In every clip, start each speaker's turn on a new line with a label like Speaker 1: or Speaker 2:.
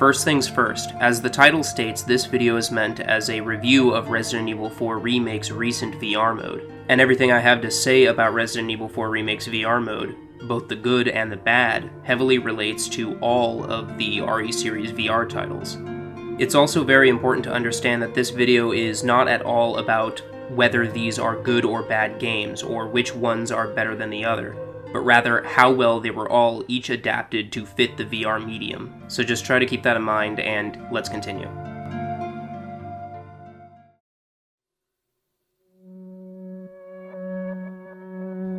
Speaker 1: First things first, as the title states, this video is meant as a review of Resident Evil 4 Remake's recent VR mode. And everything I have to say about Resident Evil 4 Remake's VR mode, both the good and the bad, heavily relates to all of the RE series VR titles. It's also very important to understand that this video is not at all about whether these are good or bad games, or which ones are better than the other, but rather how well they were all each adapted to fit the VR medium. So just try to keep that in mind, and let's continue.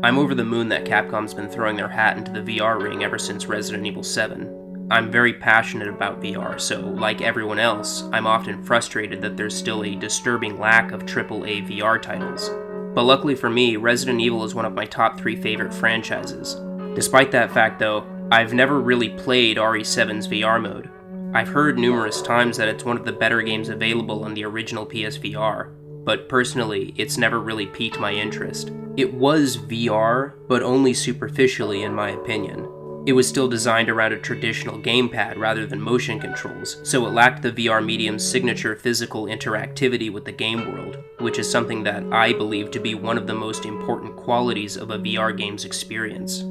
Speaker 1: I'm over the moon that Capcom's been throwing their hat into the VR ring ever since Resident Evil 7. I'm very passionate about VR, so like everyone else, I'm often frustrated that there's still a disturbing lack of AAA VR titles. But luckily for me, Resident Evil is one of my top 3 favorite franchises. Despite that fact though, I've never really played RE7's VR mode. I've heard numerous times that it's one of the better games available on the original PSVR, but personally, it's never really piqued my interest. It was VR, but only superficially in my opinion. It was still designed around a traditional gamepad rather than motion controls, so it lacked the VR medium's signature physical interactivity with the game world, which is something that I believe to be one of the most important qualities of a VR game's experience.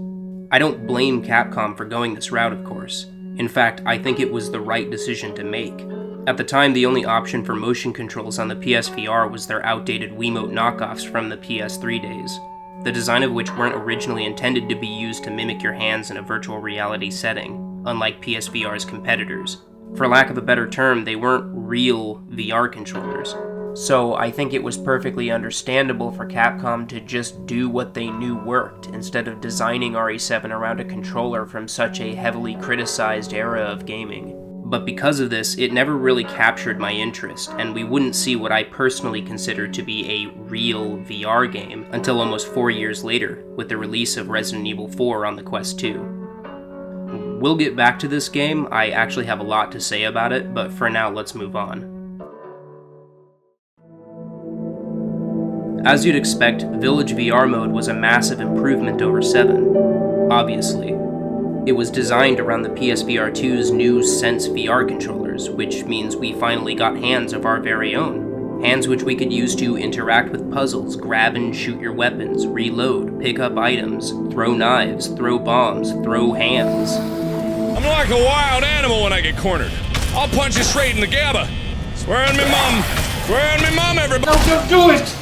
Speaker 1: I don't blame Capcom for going this route, of course. In fact, I think it was the right decision to make. At the time, the only option for motion controls on the PSVR was their outdated Wiimote knockoffs from the PS3 days, the design of which weren't originally intended to be used to mimic your hands in a virtual reality setting, unlike PSVR's competitors. For lack of a better term, they weren't real VR controllers. So I think it was perfectly understandable for Capcom to just do what they knew worked, instead of designing RE7 around a controller from such a heavily criticized era of gaming. But because of this, it never really captured my interest, and we wouldn't see what I personally consider to be a real VR game until almost 4 years later, with the release of Resident Evil 4 on the Quest 2. We'll get back to this game, I actually have a lot to say about it, but for now let's move on. As you'd expect, Village VR mode was a massive improvement over 7, obviously. It was designed around the PSVR 2's new Sense VR controllers, which means we finally got hands of our very own. Hands which we could use to interact with puzzles, grab and shoot your weapons, reload, pick up items, throw knives, throw bombs, throw hands.
Speaker 2: I'm like a wild animal when I get cornered. I'll punch you straight in the GABA. Swear on me mom. Swear on me mom, everybody.
Speaker 3: No, don't do it!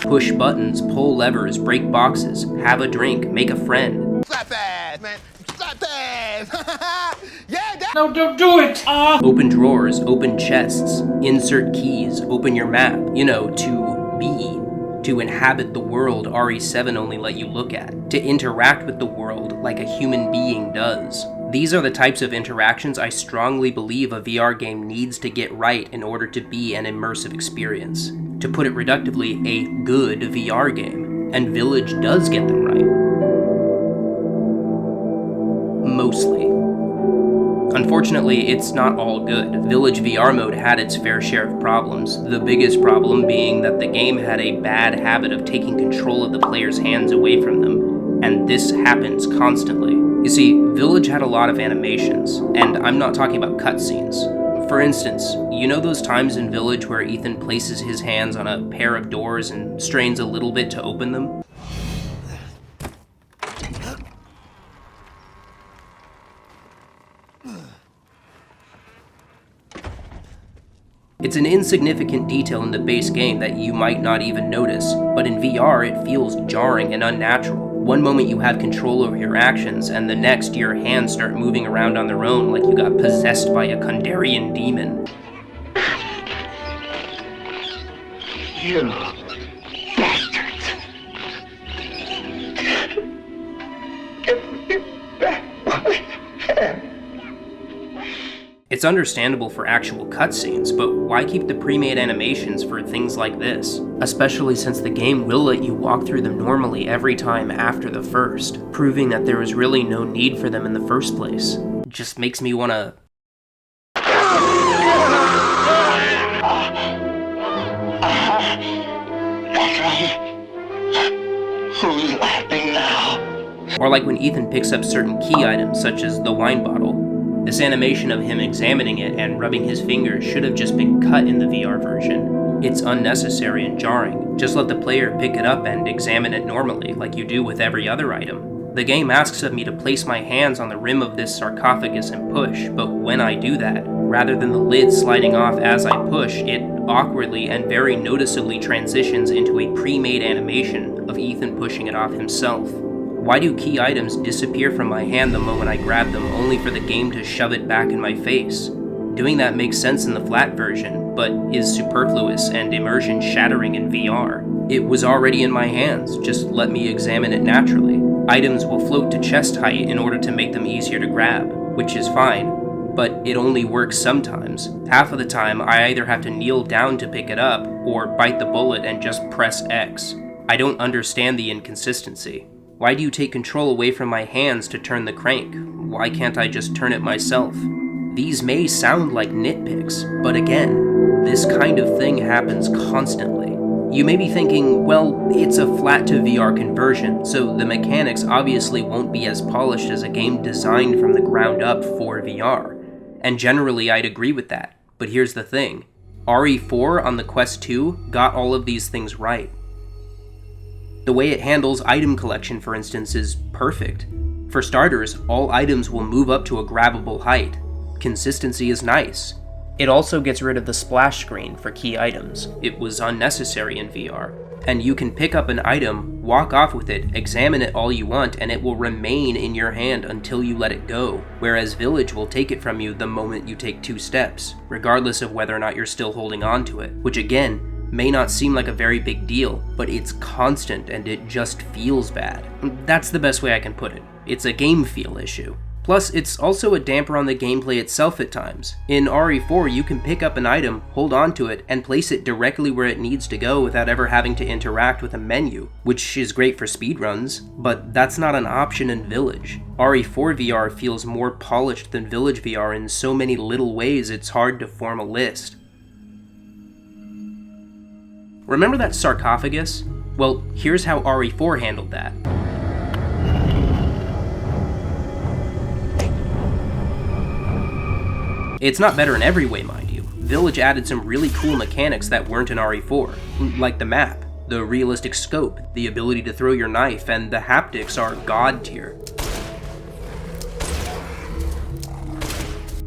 Speaker 1: Push buttons, pull levers, break boxes, have a drink, make a friend.
Speaker 4: Slap ass, man! Slap ass! Yeah, that.
Speaker 3: No, don't do it!
Speaker 1: Open drawers, open chests, insert keys, open your map. You know, to be, to inhabit the world RE7 only let you look at, to interact with the world like a human being does. These are the types of interactions I strongly believe a VR game needs to get right in order to be an immersive experience. To put it reductively, a good VR game. And Village does get them right. Mostly. Unfortunately, it's not all good. Village VR mode had its fair share of problems, the biggest problem being that the game had a bad habit of taking control of the player's hands away from them, and this happens constantly. You see, Village had a lot of animations, and I'm not talking about cutscenes. For instance, you know those times in Village where Ethan places his hands on a pair of doors and strains a little bit to open them? It's an insignificant detail in the base game that you might not even notice, but in VR it feels jarring and unnatural. One moment you have control over your actions, and the next your hands start moving around on their own like you got possessed by a Kundarian demon.
Speaker 5: You bastards! Give me back my hand!
Speaker 1: It's understandable for actual cutscenes, but why keep the pre-made animations for things like this? Especially since the game will let you walk through them normally every time after the first, proving that there was really no need for them in the first place. Just makes me wanna...
Speaker 5: Who's laughing now?
Speaker 1: Or like when Ethan picks up certain key items such as the wine bottle. This animation of him examining it and rubbing his fingers should have just been cut in the VR version. It's unnecessary and jarring. Just let the player pick it up and examine it normally, like you do with every other item. The game asks of me to place my hands on the rim of this sarcophagus and push, but when I do that, rather than the lid sliding off as I push, it awkwardly and very noticeably transitions into a pre-made animation of Ethan pushing it off himself. Why do key items disappear from my hand the moment I grab them, only for the game to shove it back in my face? Doing that makes sense in the flat version, but is superfluous and immersion shattering in VR. It was already in my hands, just let me examine it naturally. Items will float to chest height in order to make them easier to grab, which is fine, but it only works sometimes. Half of the time, I either have to kneel down to pick it up, or bite the bullet and just press X. I don't understand the inconsistency. Why do you take control away from my hands to turn the crank? Why can't I just turn it myself? These may sound like nitpicks, but again, this kind of thing happens constantly. You may be thinking, well, it's a flat to VR conversion, so the mechanics obviously won't be as polished as a game designed from the ground up for VR. And generally I'd agree with that, but here's the thing. RE4 on the Quest 2 got all of these things right. The way it handles item collection, for instance, is perfect. For starters, all items will move up to a grabbable height. Consistency is nice. It also gets rid of the splash screen for key items. It was unnecessary in VR. And you can pick up an item, walk off with it, examine it all you want, and it will remain in your hand until you let it go, whereas Village will take it from you the moment you take 2 steps, regardless of whether or not you're still holding on to it, which again, may not seem like a very big deal, but it's constant and it just feels bad. That's the best way I can put it. It's a game feel issue. Plus, it's also a damper on the gameplay itself at times. In RE4, you can pick up an item, hold on to it, and place it directly where it needs to go without ever having to interact with a menu, which is great for speedruns, but that's not an option in Village. RE4 VR feels more polished than Village VR in so many little ways it's hard to form a list. Remember that sarcophagus? Well, here's how RE4 handled that. It's not better in every way, mind you. Village added some really cool mechanics that weren't in RE4, like the map, the realistic scope, the ability to throw your knife, and the haptics are god tier.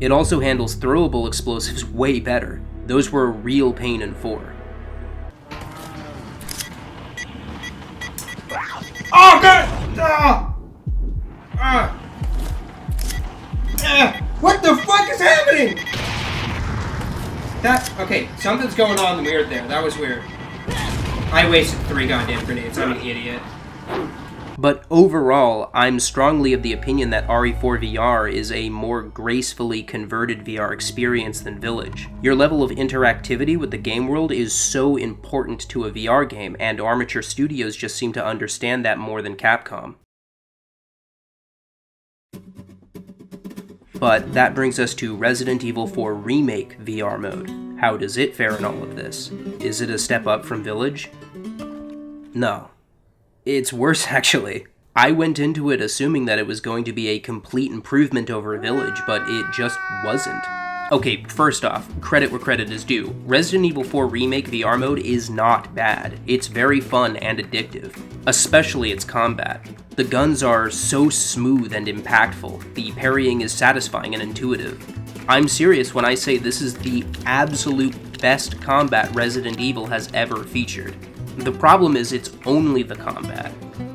Speaker 1: It also handles throwable explosives way better. Those were a real pain in 4.
Speaker 3: Oh god! What the fuck is happening? Okay, something's going on weird there. That was weird. I wasted 3 goddamn grenades. I'm an idiot.
Speaker 1: But overall, I'm strongly of the opinion that RE4 VR is a more gracefully converted VR experience than Village. Your level of interactivity with the game world is so important to a VR game, and Armature Studios just seem to understand that more than Capcom. But that brings us to Resident Evil 4 Remake VR mode. How does it fare in all of this? Is it a step up from Village? No. It's worse, actually. I went into it assuming that it was going to be a complete improvement over Village, but it just wasn't. Okay, first off, credit where credit is due. Resident Evil 4 Remake VR mode is not bad. It's very fun and addictive, especially its combat. The guns are so smooth and impactful. The parrying is satisfying and intuitive. I'm serious when I say this is the absolute best combat Resident Evil has ever featured. The problem is it's only the combat.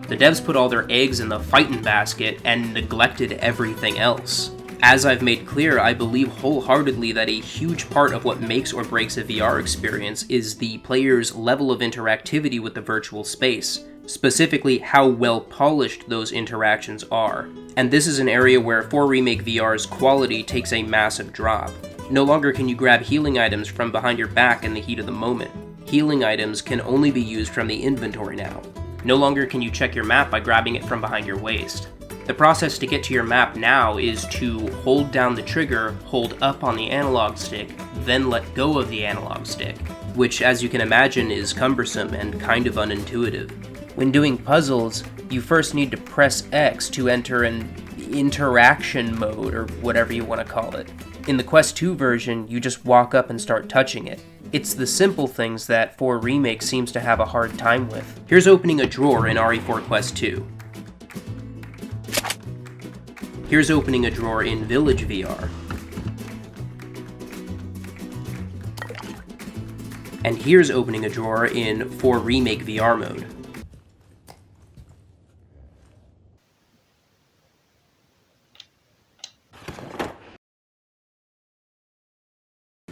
Speaker 1: The devs put all their eggs in the fightin' basket and neglected everything else. As I've made clear, I believe wholeheartedly that a huge part of what makes or breaks a VR experience is the player's level of interactivity with the virtual space, specifically how well polished those interactions are. And this is an area where 4 Remake VR's quality takes a massive drop. No longer can you grab healing items from behind your back in the heat of the moment. Healing items can only be used from the inventory now. No longer can you check your map by grabbing it from behind your waist. The process to get to your map now is to hold down the trigger, hold up on the analog stick, then let go of the analog stick, which as you can imagine is cumbersome and kind of unintuitive. When doing puzzles, you first need to press X to enter an interaction mode, or whatever you want to call it. In the Quest 2 version, you just walk up and start touching it. It's the simple things that 4 Remake seems to have a hard time with. Here's opening a drawer in RE4 Quest 2. Here's opening a drawer in Village VR. And here's opening a drawer in 4 Remake VR mode.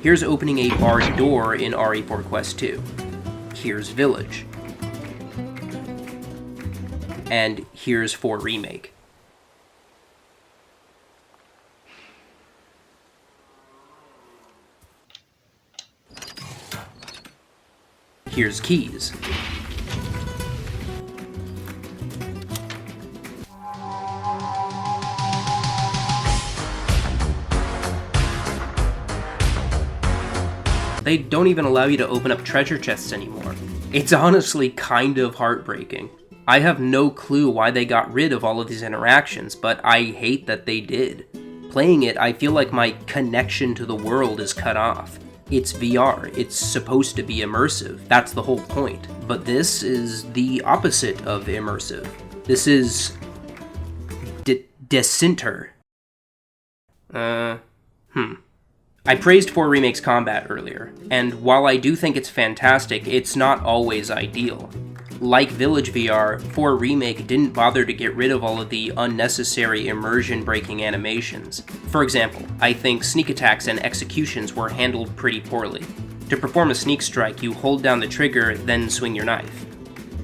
Speaker 1: Here's opening a barred door in RE4 Quest 2. Here's Village. And here's 4 Remake. Here's keys. They don't even allow you to open up treasure chests anymore. It's honestly kind of heartbreaking. I have no clue why they got rid of all of these interactions, but I hate that they did. Playing it, I feel like my connection to the world is cut off. It's VR, it's supposed to be immersive, that's the whole point. But this is the opposite of immersive. This is... desinter. I praised 4 Remake's combat earlier, and while I do think it's fantastic, it's not always ideal. Like Village VR, 4 Remake didn't bother to get rid of all of the unnecessary immersion-breaking animations. For example, I think sneak attacks and executions were handled pretty poorly. To perform a sneak strike, you hold down the trigger, then swing your knife.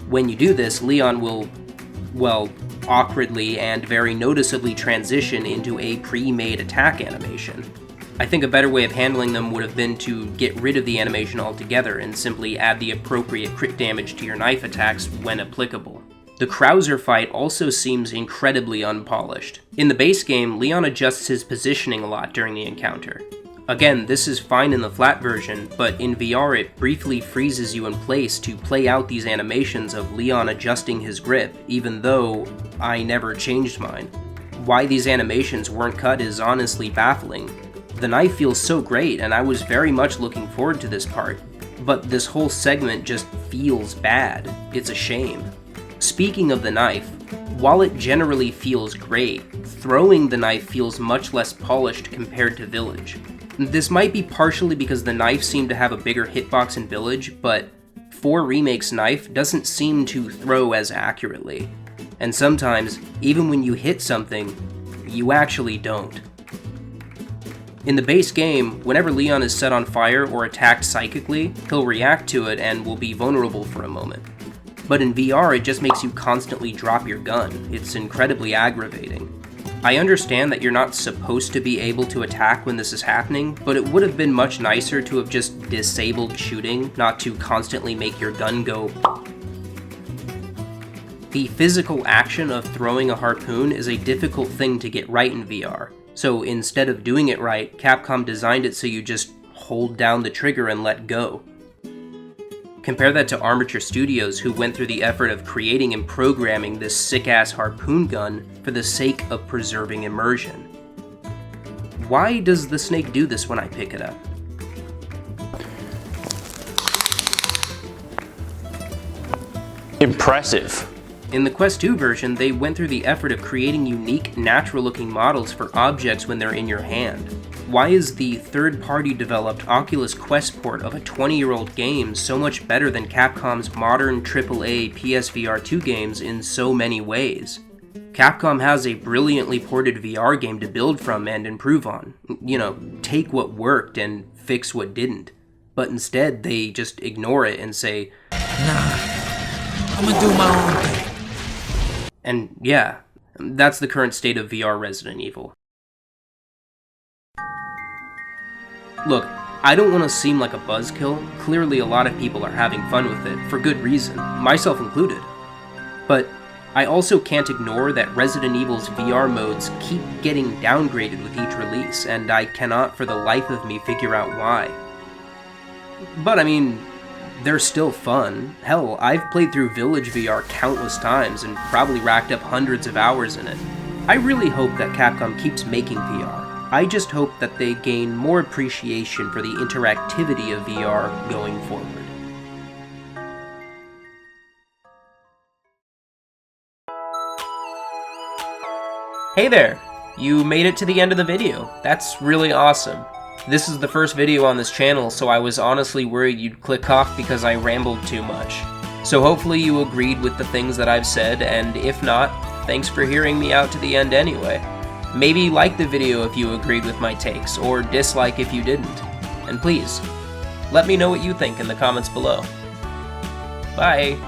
Speaker 1: When you do this, Leon will, well, awkwardly and very noticeably transition into a pre-made attack animation. I think a better way of handling them would have been to get rid of the animation altogether and simply add the appropriate crit damage to your knife attacks when applicable. The Krauser fight also seems incredibly unpolished. In the base game, Leon adjusts his positioning a lot during the encounter. Again, this is fine in the flat version, but in VR it briefly freezes you in place to play out these animations of Leon adjusting his grip, even though I never changed mine. Why these animations weren't cut is honestly baffling. The knife feels so great, and I was very much looking forward to this part, but this whole segment just feels bad. It's a shame. Speaking of the knife, while it generally feels great, throwing the knife feels much less polished compared to Village. This might be partially because the knife seemed to have a bigger hitbox in Village, but 4 Remake's knife doesn't seem to throw as accurately. And sometimes, even when you hit something, you actually don't. In the base game, whenever Leon is set on fire or attacked psychically, he'll react to it and will be vulnerable for a moment. But in VR, it just makes you constantly drop your gun. It's incredibly aggravating. I understand that you're not supposed to be able to attack when this is happening, but it would have been much nicer to have just disabled shooting, not to constantly make your gun go. The physical action of throwing a harpoon is a difficult thing to get right in VR. So instead of doing it right, Capcom designed it so you just hold down the trigger and let go. Compare that to Armature Studios, who went through the effort of creating and programming this sick-ass harpoon gun for the sake of preserving immersion. Why does the snake do this when I pick it up?
Speaker 6: Impressive.
Speaker 1: In the Quest 2 version, they went through the effort of creating unique, natural-looking models for objects when they're in your hand. Why is the third-party developed Oculus Quest port of a 20-year-old game so much better than Capcom's modern AAA PSVR 2 games in so many ways? Capcom has a brilliantly ported VR game to build from and improve on. You know, take what worked and fix what didn't. But instead, they just ignore it and say, "Nah, I'm gonna do my own thing." And yeah, that's the current state of VR Resident Evil. Look, I don't want to seem like a buzzkill. Clearly a lot of people are having fun with it, for good reason, myself included. But I also can't ignore that Resident Evil's VR modes keep getting downgraded with each release, and I cannot for the life of me figure out why. But I mean, they're still fun. Hell, I've played through Village VR countless times and probably racked up hundreds of hours in it. I really hope that Capcom keeps making VR. I just hope that they gain more appreciation for the interactivity of VR going forward. Hey there! You made it to the end of the video. That's really awesome. This is the first video on this channel, so I was honestly worried you'd click off because I rambled too much. So hopefully you agreed with the things that I've said, and if not, thanks for hearing me out to the end anyway. Maybe like the video if you agreed with my takes, or dislike if you didn't. And please, let me know what you think in the comments below. Bye!